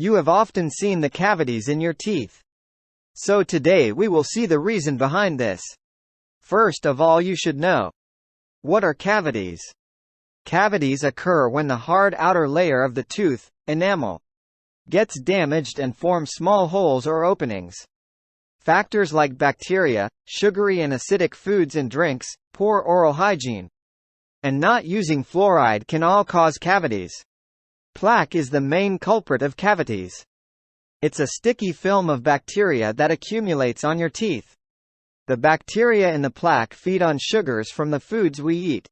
You have often seen the cavities in your teeth. So today we will see the reason behind this. First of all, you should know. What are cavities? Cavities occur when the hard outer layer of the tooth, enamel, gets damaged and forms small holes or openings. Factors like bacteria, sugary and acidic foods and drinks, poor oral hygiene, and not using fluoride can all cause cavities. Plaque is the main culprit of cavities. It's a sticky film of bacteria that accumulates on your teeth. The bacteria in the plaque feed on sugars from the foods we eat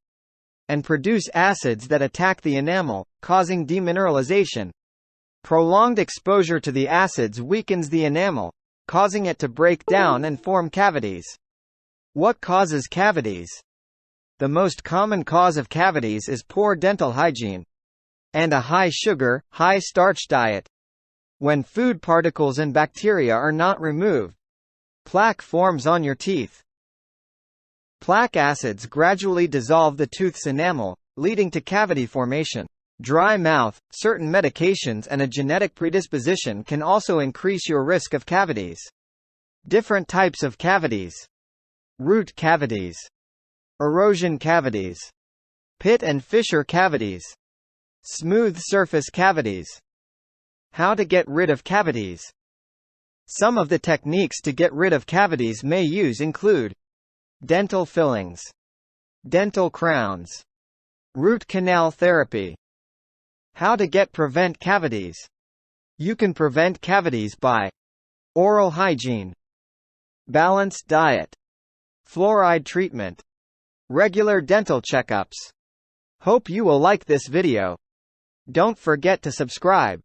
and produce acids that attack the enamel, causing demineralization. Prolonged exposure to the acids weakens the enamel, causing it to break down and form cavities. What causes cavities? The most common cause of cavities is poor dental hygiene and a high sugar, high starch diet. When food particles and bacteria are not removed, plaque forms on your teeth. Plaque acids gradually dissolve the tooth's enamel, leading to cavity formation. Dry mouth, certain medications and a genetic predisposition can also increase your risk of cavities. Different types of cavities: root cavities, erosion cavities, pit and fissure cavities, smooth surface cavities. How to get rid of cavities? Some of the techniques to get rid of cavities may use include dental fillings, dental crowns, root canal therapy. How to prevent cavities? You can prevent cavities by oral hygiene, balanced diet, fluoride treatment, regular dental checkups. Hope you will like this video. Don't forget to subscribe.